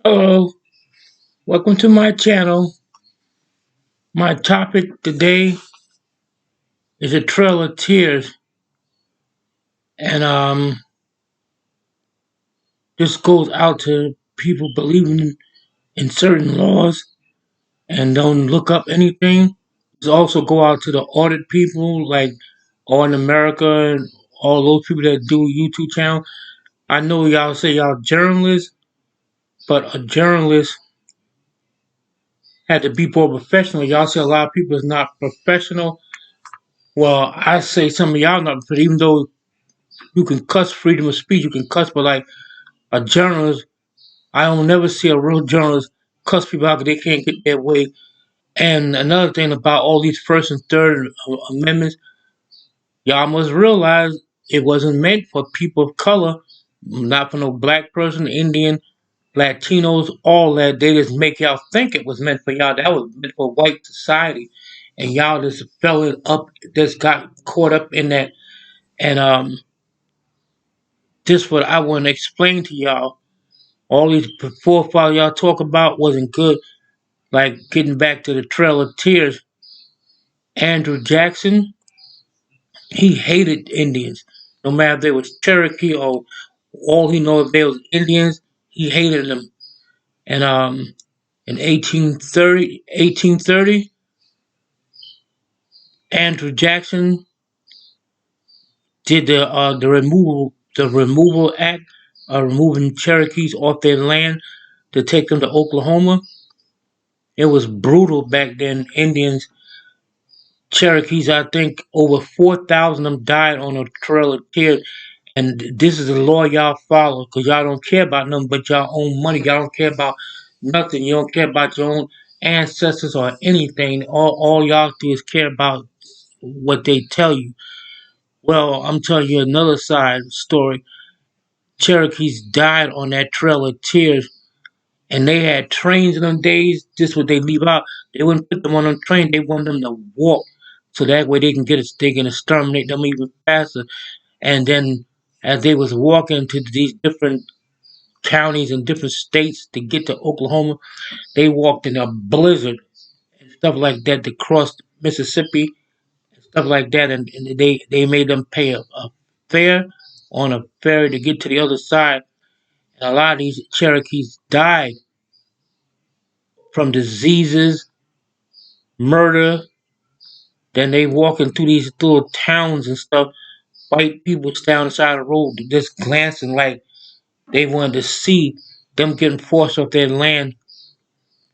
Hello, welcome to my channel. My topic today is a trail of tears, and this goes out to people believing in certain laws and don't look up anything. This also go out to the audit people like All in America and all those people that do YouTube channel. I know y'all say y'all journalists, but a journalist had to be more professional. Y'all say a lot of people is not professional. Well, I say some of y'all not, but even though you can cuss freedom of speech, you can cuss, but like a journalist, I don't never see a real journalist cuss people out because they can't get their way. And another thing about all these First and Third Amendments, y'all must realize it wasn't meant for people of color, not for no black person, Indian, Latinos, all that. They just make y'all think it was meant for y'all. That was meant for white society. And y'all just fell it up, just got caught up in that. And this what I want to explain to y'all. All these forefathers y'all talk about wasn't good. Like getting back to the Trail of Tears, Andrew Jackson, he hated Indians. No matter if they was Cherokee or all he know if they was Indians, he hated them. And in 1830, Andrew Jackson did the removal act, removing Cherokees off their land to take them to Oklahoma. It was brutal back then. Indians, Cherokees, I think over 4,000 of them died on a Trail of Tears. And this is the law y'all follow because y'all don't care about nothing but y'all own money. Y'all don't care about nothing. You don't care about your own ancestors or anything. All y'all do is care about what they tell you. Well, I'm telling you another side story. Cherokees died on that Trail of Tears, and they had trains in them days. This what they leave out. They wouldn't put them on a train. They want them to walk, so that way they can get us. They can exterminate them even faster. And then, as they was walking to these different counties and different states to get to Oklahoma, they walked in a blizzard and stuff like that to cross Mississippi and stuff like that. And they made them pay a fare on a ferry to get to the other side. And a lot of these Cherokees died from diseases, murder. Then they walking through these little towns and stuff. White people down the side of the road just glancing like they wanted to see them getting forced off their land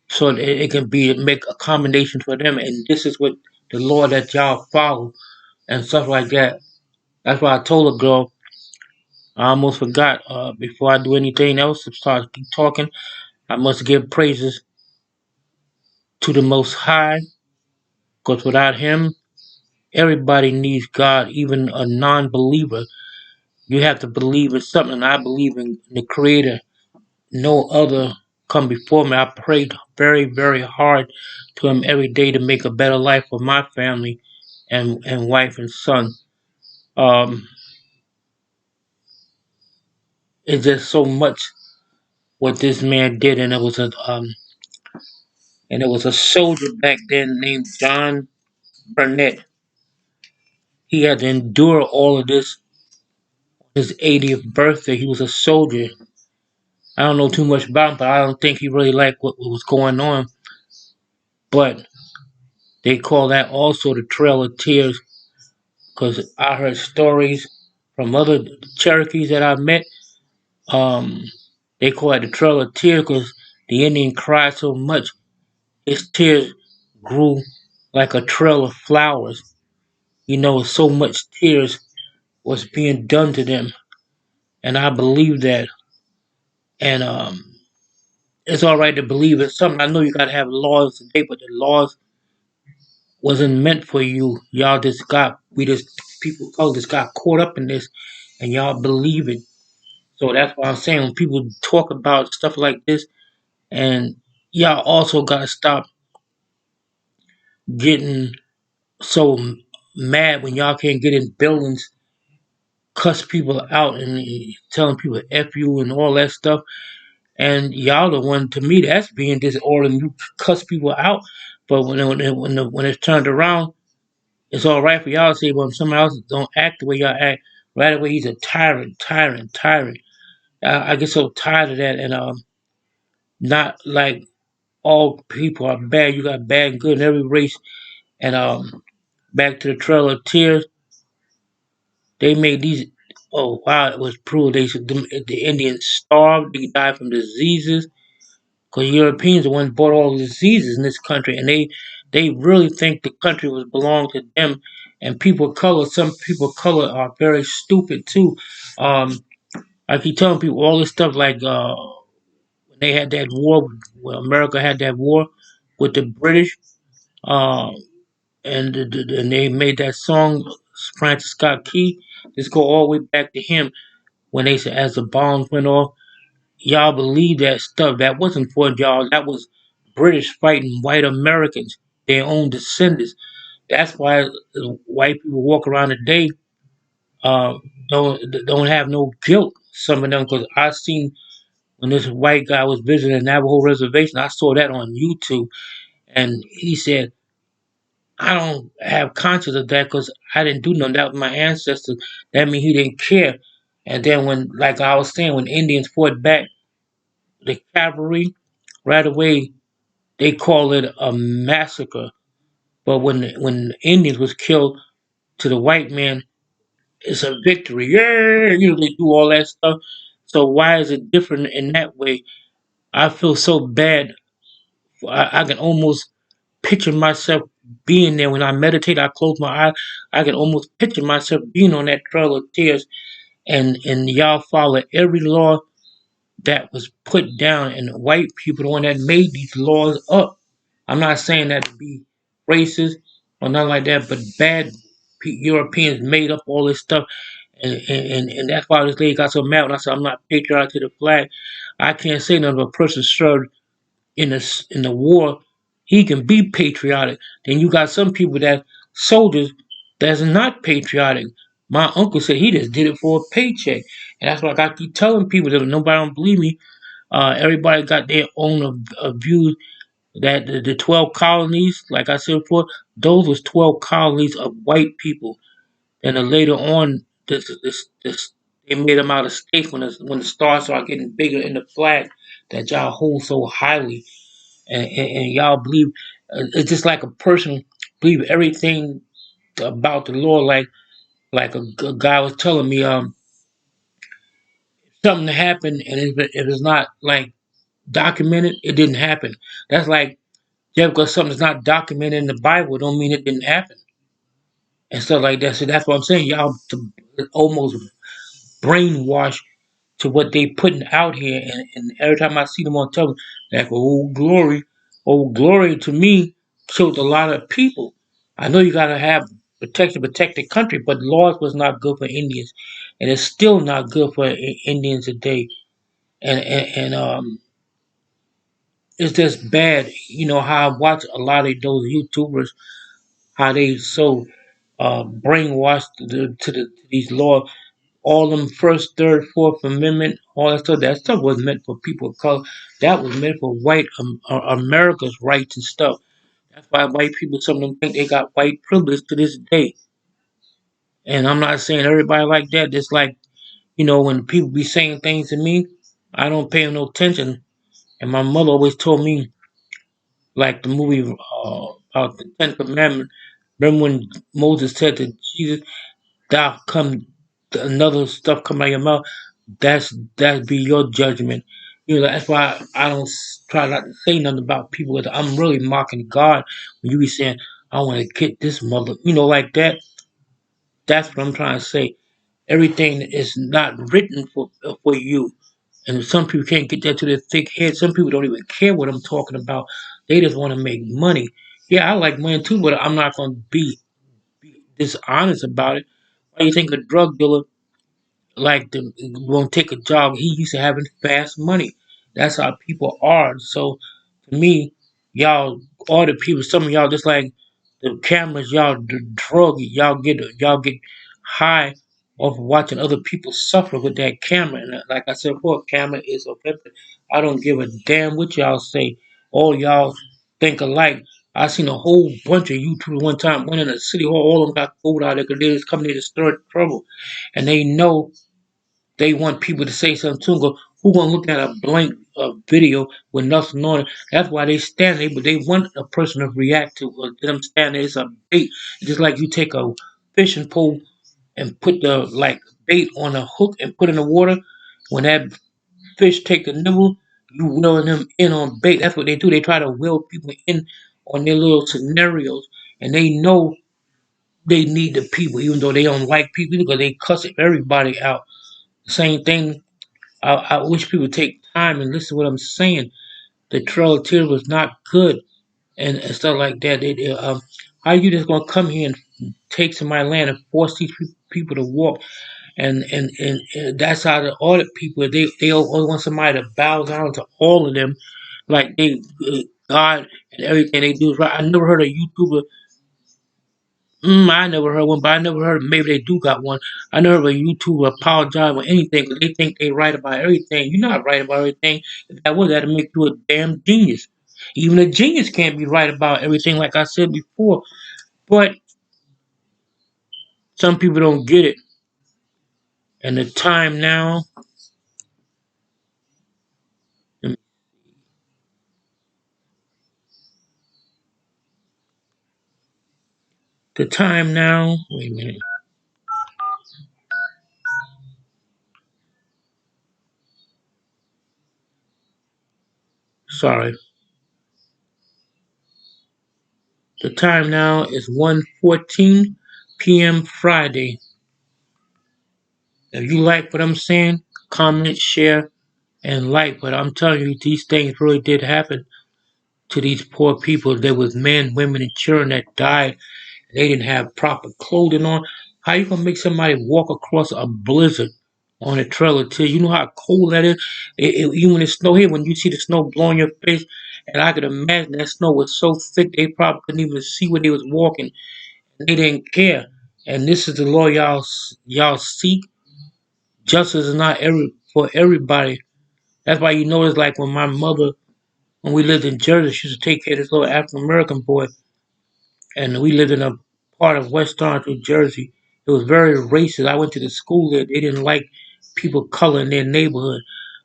so that it can be make accommodation for them. And this is what the law that y'all follow and stuff like that. That's why I told a girl. I almost forgot. Before I do anything else, to start keep talking, I must give praises to the Most High, because without Him, everybody needs God, even a non-believer. You have to believe in something. I believe in the Creator. No other come before me. I prayed very, very hard to Him every day to make a better life for my family and wife and son. Um, it's just so much what this man did, and it was a soldier back then named John Burnett. He had to endure all of this. His 80th birthday, he was a soldier. I don't know too much about him, but I don't think he really liked what was going on. But they call that also the Trail of Tears, because I heard stories from other Cherokees that I met. Um, they call it the Trail of Tears because the Indian cried so much, his tears grew like a trail of flowers. So much tears was being done to them, and I believe that. And it's all right to believe in something. I know you gotta have laws today, but the laws wasn't meant for you. Y'all just got we just people just got caught up in this, and y'all believe it. So that's why I'm saying when people talk about stuff like this, and y'all also gotta stop getting so mad when y'all can't get in buildings, cuss people out, and telling people F you and all that stuff. And y'all the one to me that's being disorder and you cuss people out. But when it's turned around, it's all right for y'all to say, well, if someone else don't act the way y'all act, right away he's a tyrant, tyrant, tyrant. I get so tired of that, and not like all people are bad. You got bad and good in every race. And back to the Trail of Tears, they made these. Oh wow, it was brutal. They said the Indians starved. They died from diseases because Europeans are the ones brought all the diseases in this country, and they really think the country was belonged to them. And people of color, some people of color are very stupid too. Um, I keep telling people all this stuff like when they had that war, when America had that war with the British, uh, and they made that song, Francis Scott Key. Let's go all the way back to him when they said, as the bombs went off, y'all believe that stuff. That wasn't for y'all. That was British fighting white Americans, their own descendants. That's why white people walk around today uh, don't have no guilt. Some of them, because I seen when this white guy was visiting the Navajo reservation, I saw that on YouTube, and he said, "I don't have conscience of that because I didn't do nothing. That was my ancestors. That means he didn't care." And then when, like I was saying, when Indians fought back, the cavalry right away they call it a massacre. But when the Indians was killed to the white man, it's a victory. Yeah, you know they do all that stuff. So why is it different in that way? I feel so bad. I can almost picture myself being there when I meditate. I close my eyes. I can almost picture myself being on that trail of tears, and y'all follow every law that was put down, and the white people, the one that made these laws up. I'm not saying that to be racist or nothing like that, but bad Europeans made up all this stuff, and that's why this lady got so mad when I said I'm not patriotic to the flag. I can't say none of a person served in the war, he can be patriotic. Then you got some people that soldiers that's not patriotic. My uncle said he just did it for a paycheck, and that's why I keep telling people that nobody don't believe me. Everybody got their own views. That the 12 colonies, like I said before, those was 12 colonies of white people. And then later on, this they made them out of states when the stars started getting bigger in the flag that y'all hold so highly, and y'all believe it's just like a person believe everything about the Lord, like a guy was telling me, something happened, and if it's not like documented, it didn't happen. That's like just because something's not documented in the Bible, don't mean it didn't happen, and stuff like that. So that's what I'm saying. Y'all to almost brainwash to what they putting out here, and every time I see them on television, like oh glory to me killed a lot of people. I know you gotta have protection, protect the country, but laws was not good for Indians, and it's still not good for Indians today. And it's just bad, you know how I watch a lot of those YouTubers, how they so brainwashed to these laws, all them first, third, fourth amendment, all that stuff was meant for people of color. That was meant for white America's rights and stuff. That's why white people, some of them think they got white privilege to this day. And I'm not saying everybody like that. It's like, when people be saying things to me, I don't pay no attention. And my mother always told me, like the movie about the Ten Commandments. Remember when Moses said to Jesus, "Thou come, another stuff come out of your mouth." That be your judgment. That's why I don't try not to say nothing about people. I'm really mocking God when you be saying, "I want to get this mother," like that. That's what I'm trying to say. Everything is not written for you, and some people can't get that to their thick head. Some people don't even care what I'm talking about. They just want to make money. Yeah, I like money too, but I'm not going to be dishonest about it. Why do you think a drug dealer won't take a job? He used to having fast money. That's how people are. So to me, y'all, all the people, some of y'all just like the cameras, y'all drug, y'all get high of watching other people suffer with that camera. And like I said before, camera is offensive. I don't give a damn what y'all say. All y'all think alike. I seen a whole bunch of YouTubers one time went in a city hall. All of them got food out there because they was coming here to stir trouble, and they know they want people to say something to them. Go, who gonna look at a blank video with nothing on it? That's why they stand there, but they want a person to react to them stand there. It's a bait, just like you take a fishing pole and put the like bait on a hook and put in the water. When that fish take the nibble, you reeling them in on bait. That's what they do. They try to wheel people in on their little scenarios, and they know they need the people, even though they don't like people because they cuss everybody out. Same thing. I wish people take time and listen to what I'm saying. The Trail of Tears was not good and stuff like that. How you just gonna come here and take some of my land and force these people to walk? And that's how the audit people they always want somebody to bow down to all of them, like they God and everything they do is right. I never heard a YouTuber. I never heard one, but I never heard maybe they do got one. I never heard a YouTuber apologize for anything because they think they right about everything. You're not right about everything. If that was that'd make you a damn genius. Even a genius can't be right about everything, like I said before. But some people don't get it. And the time now, the time now. Wait a minute. Sorry. The time now is 1:14 p.m. Friday. If you like what I'm saying, comment, share, and like. But I'm telling you, these things really did happen to these poor people. There was men, women, and children that died. They didn't have proper clothing on. How you gonna make somebody walk across a blizzard on a trailer till you know how cold that is? Even when it snow here, when you see the snow blowing your face, and I could imagine that snow was so thick they probably couldn't even see where they was walking. They didn't care. And this is the law y'all seek. Justice is not for everybody. That's why you notice like when my mother when we lived in Jersey, she used to take care of this little African American boy, and we lived in a part of West Orange, New Jersey. It was very racist. I went to the school there; they didn't like people color in their neighborhood.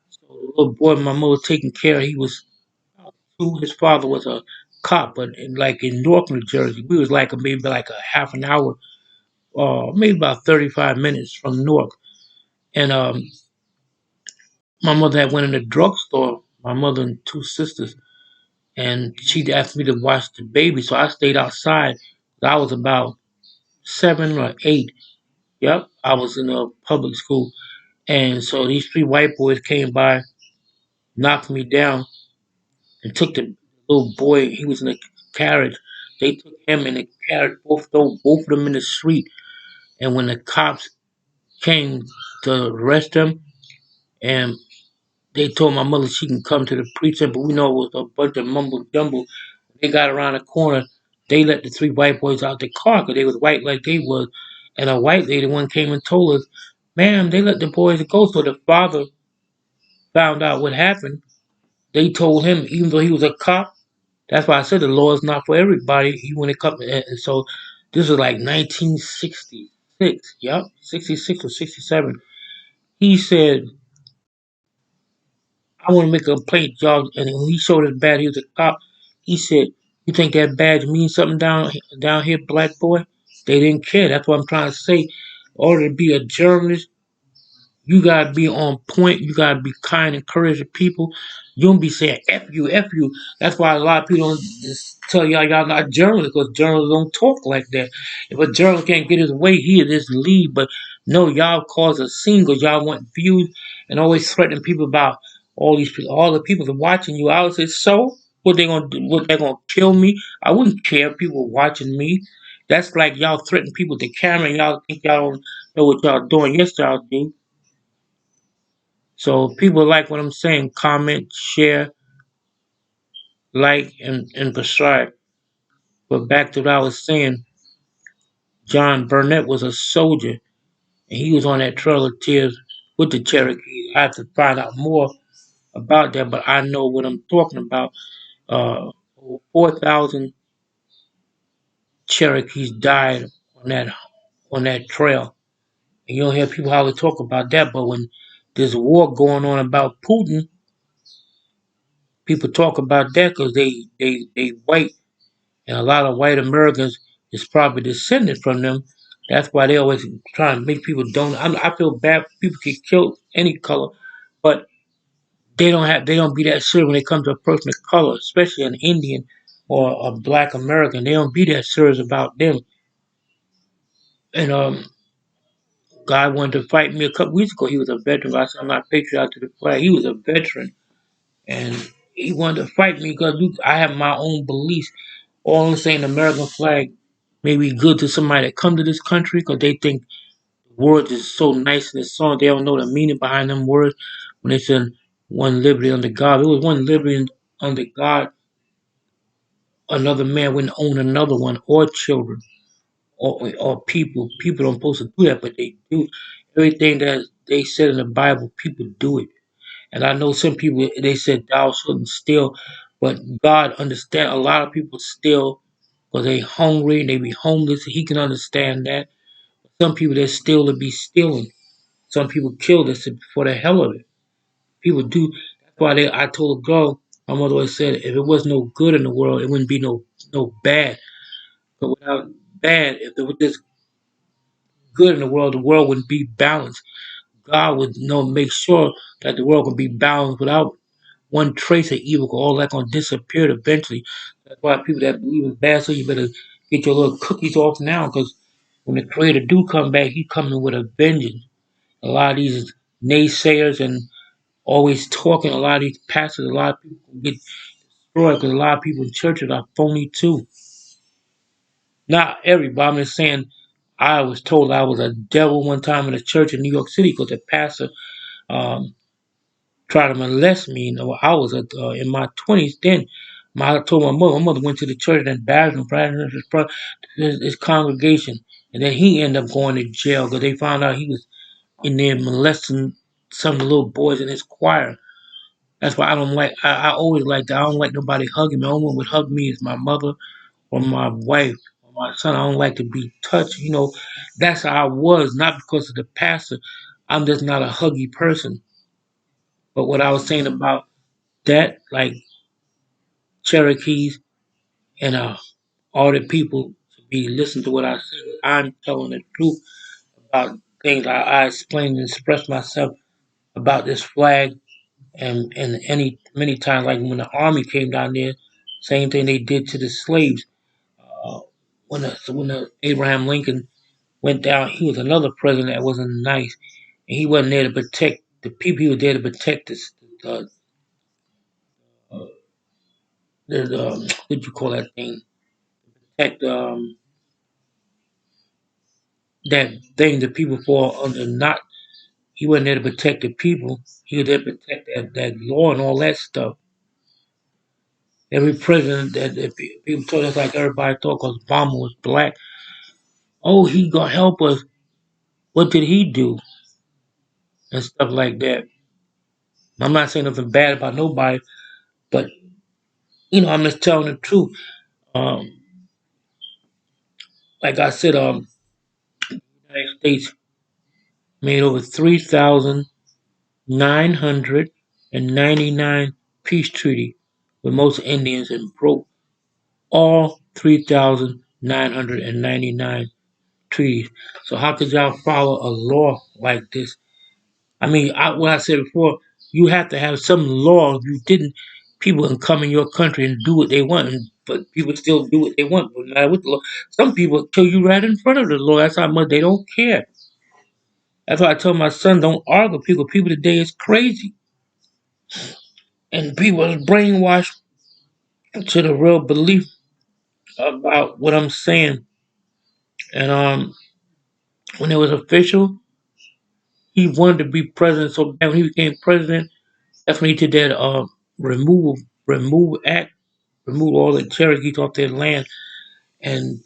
So the little boy my mother was taking care of, he was his father was a cop, but like in North New Jersey, we was like maybe like a half an hour, maybe about 35 minutes from Newark. And my mother had went in the drugstore. My mother and two sisters, and she asked me to watch the baby, so I stayed outside. I was about 7 or 8. Yep, I was in a public school, and so these three white boys came by, knocked me down, and took the little boy. He was in a carriage. They took him in the carriage, both of them in the street. And when the cops came to arrest him, and they told my mother she can come to the precinct, but we know it was a bunch of mumble jumble. They got around the corner. They let the three white boys out the car because they was white like they was. And a white lady one came and told us, "Ma'am, they let the boys go." So the father found out what happened. They told him, even though he was a cop, that's why I said the law is not for everybody. Even when it comes, and so this was like 1966. Yep, 66 or 67. He said, I want to make a complaint, y'all. And when he showed his badge, he was a cop. He said, "You think that badge means something down here, black boy?" They didn't care. That's what I'm trying to say. In order to be a journalist, you gotta be on point. You gotta be kind and courteous to people. You don't be saying "f you, f you." That's why a lot of people don't just tell y'all not journalists because journalists don't talk like that. If a journalist can't get his way, he just leave. But no, y'all cause a scene because y'all want views and always threatening people about all these people. All the people are watching you. I would say, so what they gonna do? What they gonna kill me? I wouldn't care if people watching me. That's like y'all threaten people with the camera and y'all think y'all don't know what y'all doing. Yes, y'all do. So if people like what I'm saying, comment, share, like, and subscribe. But back to what I was saying, John Burnett was a soldier. and he was on that Trail of Tears with the Cherokees. I have to find out more about that, but I know what I'm talking about. Over 4,000 Cherokees died on that trail. And you don't hear people hardly talk about that, but when there's a war going on about Putin, people talk about that because they white, and a lot of white Americans is probably descended from them. That's why they always try and make people don't. I feel bad. People get killed any color, but they don't be that serious when it comes to a person of color, especially an Indian or a Black American. They don't be that serious about them. And guy wanted to fight me a couple weeks ago. He was a veteran. I said I'm not patriotic to the flag. He was a veteran, and he wanted to fight me because I have my own beliefs. All I'm saying, the American flag may be good to somebody that come to this country because they think the words is so nice in the song. They don't know the meaning behind them words when they said one liberty under God. It was one liberty under God. Another man wouldn't own another one or children or people. People don't supposed to do that, but they do. Everything that they said in the Bible, people do it. And I know some people they said thou shouldn't steal, but God understand a lot of people steal because they hungry and they be homeless. He can understand that. Some people that steal to be stealing. Some people kill this for the hell of it. People do. That's why I told a girl. My mother always said, if it was no good in the world, it wouldn't be no bad. But without bad, if there was this good in the world wouldn't be balanced. God would make sure that the world would be balanced without one trace of evil. All that gonna disappear eventually. That's why people that believe in bad, so you better get your little cookies off now, because when the Creator do come back, He coming with a vengeance. A lot of these naysayers and always talking, a lot of these pastors, a lot of people get destroyed because a lot of people in churches are phony too. Not everybody. I'm just saying, I was told I was a devil one time in a church in New York City because the pastor um, tried to molest me. You know, I was in my 20s then. I told my mother went to the church and embarrassed him in front of his congregation. And then he ended up going to jail because they found out he was in there molesting some of the little boys in his choir. That's why I don't like, I always like that. I don't like nobody hugging me. The only one would hug me is my mother or my wife or my son. I don't like to be touched. You know, that's how I was, not because of the pastor. I'm just not a huggy person. But what I was saying about that, like Cherokees and all the people to be listen to what I say. I'm telling the truth about things I explained and expressed myself about this flag and any many times like when the army came down there, same thing they did to the slaves. Uh, when the Abraham Lincoln went down, he was another president that wasn't nice, and he wasn't there to protect the people. He was there to protect uh, uh, what you call that thing? Protect that thing that people fall under. Not he wasn't there to protect the people. He was there to protect that law and all that stuff. Every president that people told us like everybody thought because Obama was black. Oh, he gonna help us. What did he do? And stuff like that. I'm not saying nothing bad about nobody, but I'm just telling the truth. Um, like I said, the United States made over 3,999 peace treaty with most Indians and broke all 3,999 treaties. So how could y'all follow a law like this? I mean, what I said before, you have to have some law. If you didn't, people can come in your country and do what they want, but people still do what they want, no matter what the law. Some people kill you right in front of the law. That's how much they don't care. That's why I tell my son, don't argue with people. People today is crazy. And people are brainwashed to the real belief about what I'm saying. And when it was official, he wanted to be president so bad. When he became president, that's when he did that remove act, remove all the Cherokees off their land. And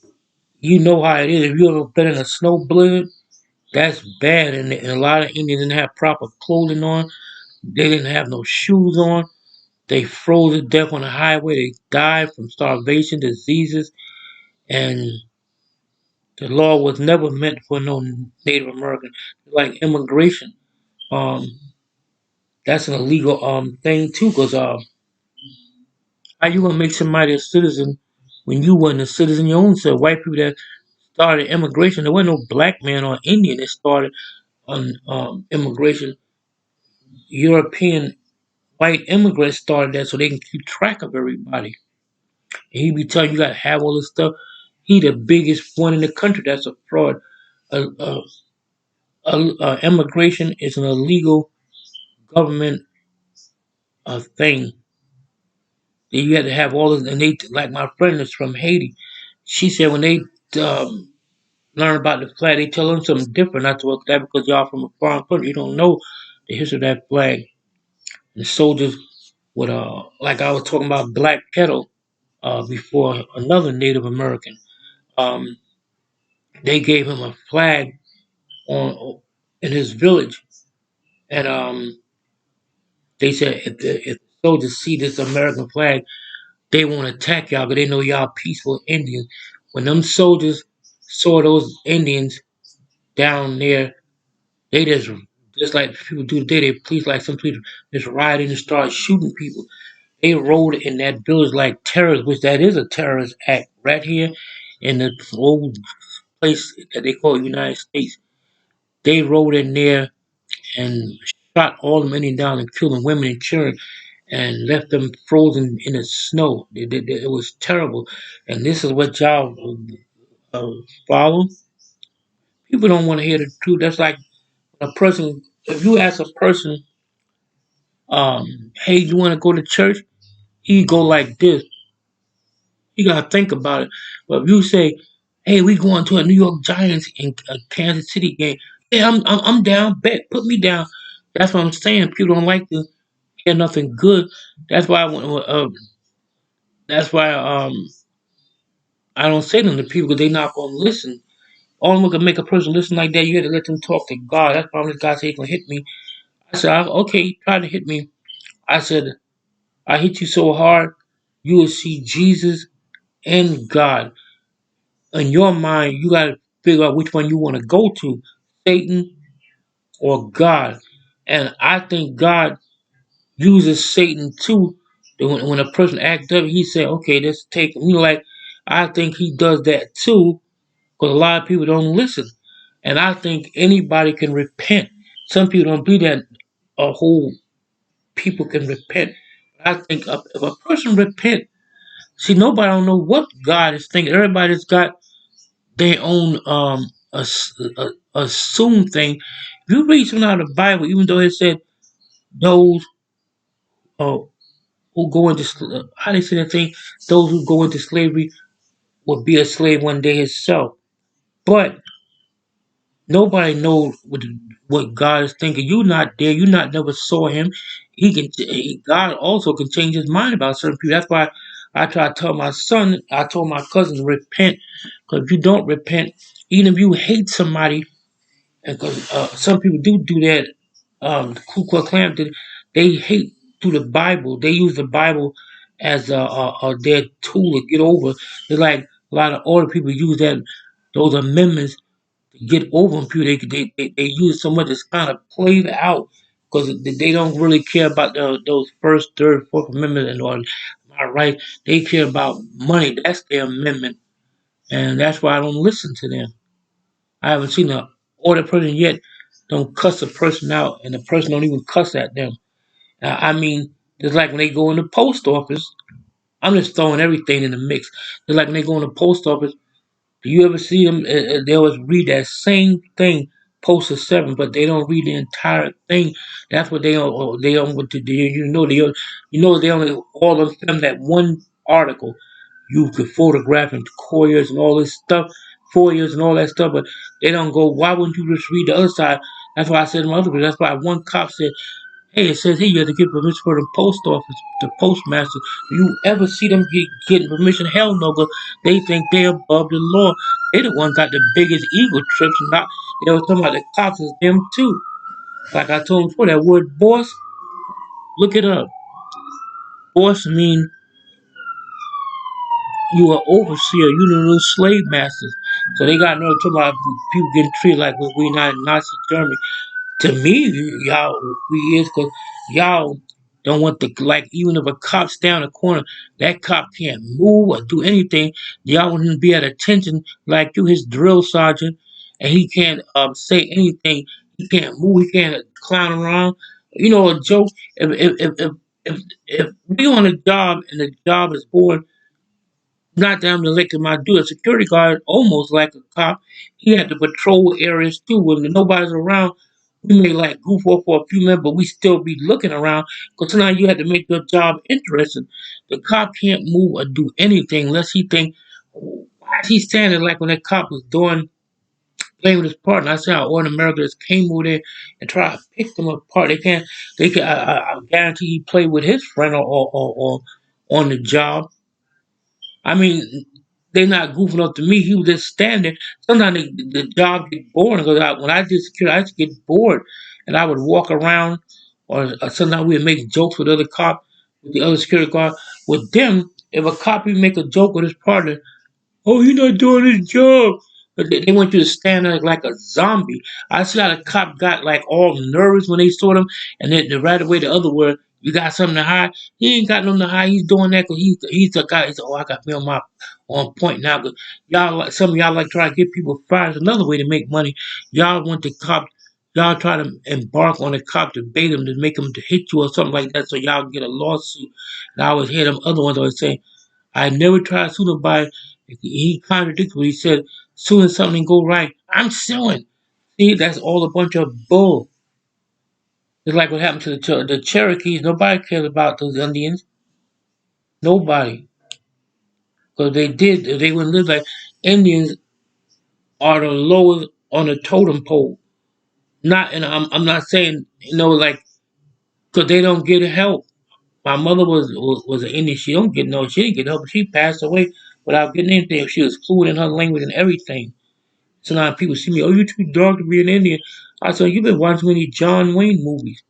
you know how it is. If you ever been in a snow blizzard, That's bad, and a lot of Indians didn't have proper clothing on. They didn't have no shoes on. They froze to death on the highway. They died from starvation, diseases, and the law was never meant for no Native American. Like immigration, um, that's an illegal thing too. Cause how you gonna make somebody a citizen when you wasn't a citizen your own self? White people that started immigration, there wasn't no black man or Indian that started on immigration. European white immigrants started that so they can keep track of everybody. And he be telling you gotta have all this stuff. He the biggest one in the country that's a fraud. Uh, uh, immigration is an illegal government thing. You had to have all this, and they like my friend is from Haiti. She said when they um, learn about the flag, they tell them something different. Not to that because y'all from a foreign country, you don't know the history of that flag. And soldiers with like I was talking about Black Kettle before another Native American. Um, they gave him a flag on in his village, and they said if the soldiers see this American flag, they won't attack y'all because they know y'all peaceful Indians. When them soldiers saw those Indians down there, they just like people do today. They police like some people just ride in and start shooting people. They rode in that village like terrorists, which that is a terrorist act right here in the old place that they call United States. They rode in there and shot all the men down and killed the women and children and left them frozen in the snow. It was terrible. And this is what y'all follow. People don't want to hear the truth. That's like a person. If you ask a person, "Hey, you want to go to church?" He go like this. You gotta think about it. But if you say, "Hey, we going to a New York Giants and a Kansas City game," yeah, I'm down. Bet, put me down. That's what I'm saying. People don't like to hear nothing good. That's why that's why I don't say them to people because they not gonna listen. Only one can make a person listen like that. You have to let them talk to God. That's why this guy said he gonna hit me. I said, okay, try to hit me. I said, I hit you so hard, you will see Jesus and God. In your mind, you gotta figure out which one you want to go to, Satan or God. And I think God uses Satan too. When a person acts up, he said, okay, let's take him. Like, I think he does that too because a lot of people don't listen. And I think anybody can repent. Some people don't believe that a whole people can repent. I think if a person repent, see, nobody don't know what God is thinking. Everybody's got their own assumed thing. If you read something out of the Bible, even though it said those uh, who go into how they say that thing, those who go into slavery will be a slave one day himself. But nobody knows what God is thinking. You not there. You not never saw him. God also can change his mind about certain people. That's why I try to tell my son. I told my cousins repent. Because if you don't repent, even if you hate somebody, and because some people do that. The Ku Klux Klan did. They hate through the Bible. They use the Bible as their tool to get over. It's like a lot of older people use that those amendments get over on people. They use it so much it's kind of played out because they don't really care about those first, third, fourth amendment and all. My right, they care about money. That's their amendment, and that's why I don't listen to them. I haven't seen a older person yet don't cuss a person out, and the person don't even cuss at them. I mean, it's like when they go in the post office. I'm just throwing everything in the mix. It's like when they go in the post office. Do you ever see them? They always read that same thing, post of seven, but they don't read the entire thing. That's what they don't. They don't. What to do. They only all of them that one article. You could photograph and couriers and all this stuff, 4 years and all that stuff, but they don't go. Why wouldn't you just read the other side? That's why I said to my other people. That's why one cop said, Hey, it says here you have to get permission for the post office, the postmaster. Do you ever see them getting permission? Hell no, but they think they're above the law. They the ones got the biggest ego trips. Not they was talking about the cops is them too. Like I told him before, that word boss, look it up. Boss mean you are overseer, you know those slave masters. So they got no talking about people getting treated like we not in Nazi Germany. To me, y'all we is because y'all don't want the like even if a cop's down the corner, that cop can't move or do anything. Y'all wouldn't be at attention like you, his drill sergeant, and he can't say anything. He can't move. He can't clown around. You know, a joke. If we on a job and the job is bored, not that I'm elected my dude, a security guard, almost like a cop. He had to patrol areas too. When nobody's around, we may like goof off for a few minutes, but we still be looking around because sometimes you have to make your job interesting. The cop can't move or do anything unless he think, why is he standing like when that cop was doing playing with his partner? I said how all Americans came over there and try to pick them apart. They can't. They can. I guarantee he played with his friend or on the job. I mean, they not goofing up to me. He was just standing. Sometimes the job get boring because when I did security, I used to get bored, and I would walk around, or sometimes we would make jokes with other cop, with the other security guard. With them, if a cop would make a joke with his partner, oh, he's not doing his job. But they want you to stand there like a zombie. I see how the cop got like all nervous when they saw them, and then right away the other word, you got something to hide. He ain't got nothing to hide. He's doing that because he's the guy. He said, oh, I got me on my on point now. Cause y'all like some of y'all like try to get people fired. It's another way to make money. Y'all want the cop. Y'all try to embark on the cop to bait him to make him to hit you or something like that, so y'all get a lawsuit. And I always hear them other ones always saying, I never tried to sue nobody. He contradicted what he said. As soon as something go right, I'm suing. See, that's all a bunch of bull. It's like what happened to the Cherokees. Nobody cares about those Indians. Nobody. Because they did. They wouldn't live like Indians are the lowest on the totem pole. Not, and I'm not saying, like, because they don't get help. My mother was an Indian. She don't get no, she didn't get help. She passed away without getting anything. She was fluent in her language and everything. So now people see me, oh, you too dark to be an Indian. I said, you've been watching many John Wayne movies.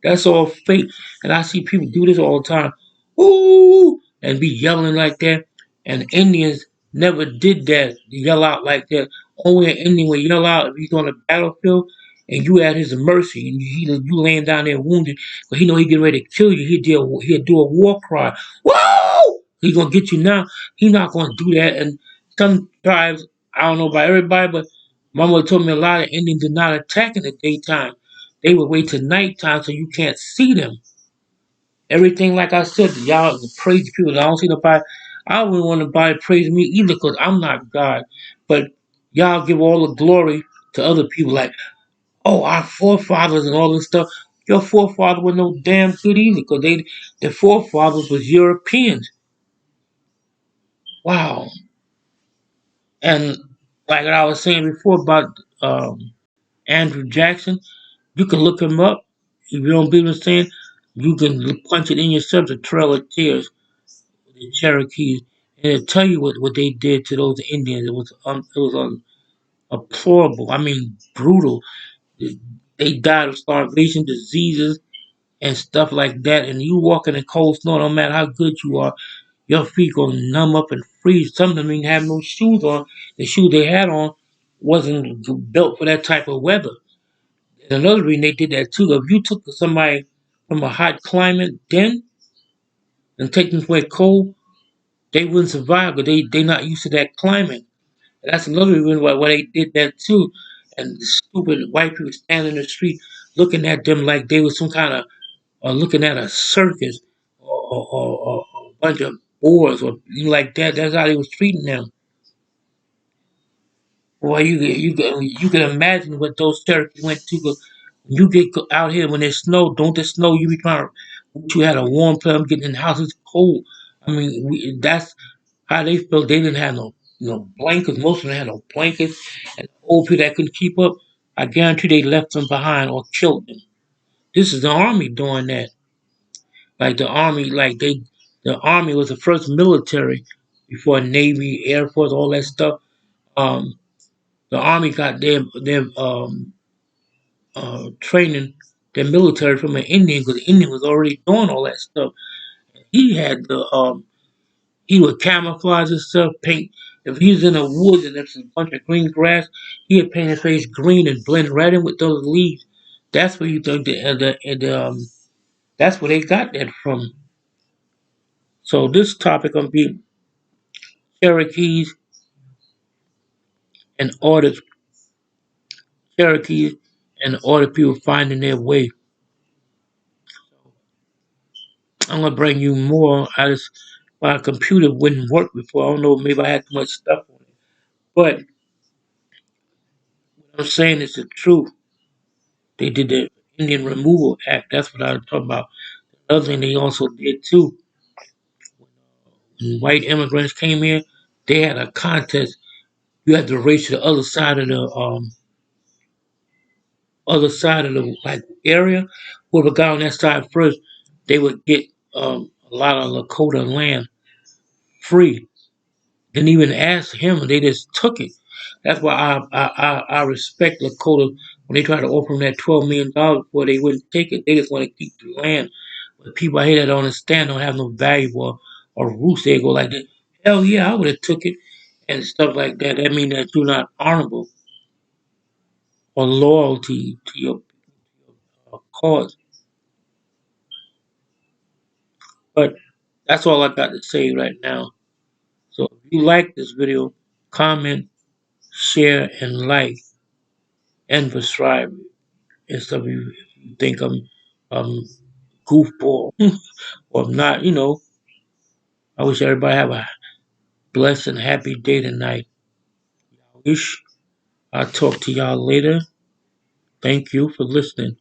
That's all fake. And I see people do this all the time. Ooh, and be yelling like that. And Indians never did that, yell out like that. Only an Indian would yell out if he's on the battlefield and you at his mercy and you laying down there wounded. But he know he getting ready to kill you. He'll do a war cry. Whoa! He gonna get you now. He not gonna do that. And some tribes, I don't know about everybody, but Mama told me a lot of Indians did not attack in the daytime. They would wait till nighttime so you can't see them. Everything, like I said, y'all praise people. I don't see nobody. I wouldn't want nobody praise me either because I'm not God. But y'all give all the glory to other people like, oh, our forefathers and all this stuff. Your forefather was no damn good either because their forefathers was Europeans. Wow. And like I was saying before about Andrew Jackson, you can look him up. If you don't believe what I'm saying, you can punch it in yourself, the Trail of Tears, the Cherokees, and it'll tell you what they did to those Indians. It was deplorable. I mean, brutal. They died of starvation, diseases, and stuff like that. And you walk in the cold snow, no matter how good you are, your feet gonna numb up and freeze. Some of them didn't have no shoes on. The shoes they had on wasn't built for that type of weather. And another reason they did that too, if you took somebody from a hot climate then and take them somewhere cold, they wouldn't survive because they not used to that climate. And that's another reason why they did that too. And the stupid white people standing in the street looking at them like they was some kind of looking at a circus or a bunch of boars or like that. That's how they was treating them. Boy, you can imagine what those Cherokees went to. 'Cause you get out here when it snow, don't it snow? You be trying to, you had a warm place. I'm getting in the house, it's cold. I mean, that's how they felt. They didn't have no blankets. Most of them had no blankets. And old people that couldn't keep up, I guarantee they left them behind or killed them. This is the army doing that. Like the army, the army was the first military before Navy, Air Force, all that stuff. Um, the army got their training, their military from an Indian, because the Indian was already doing all that stuff. He had he would camouflage his stuff, paint. If he's in a woods and there's a bunch of green grass, he'd paint his face green and blend right in with those leaves. That's where you think that's where they got that from. So this topic gonna be Cherokees and order Cherokees and order people finding their way. I'm gonna bring you more. My computer wouldn't work before. I don't know, maybe I had too much stuff on it. But what I'm saying is the truth. They did the Indian Removal Act. That's what I was talking about. Another thing they also did too, when white immigrants came here, they had a contest. You had to race to the other side of the like area. Whoever got on that side first, they would get a lot of Lakota land free. Didn't even ask him; they just took it. That's why I respect Lakota when they try to offer them that $12 million before they wouldn't take it. They just want to keep the land. But people out here that don't understand don't have no value or roots. They go like, that. Hell yeah, I would have took it and stuff like that. That means that you're not honorable or loyalty to your cause. But that's all I got to say right now. So if you like this video, comment, share, and like, and subscribe. And stuff. If you think I'm goofball or I'm not, I wish everybody have a blessed and happy day tonight. I wish I'll talk to y'all later. Thank you for listening.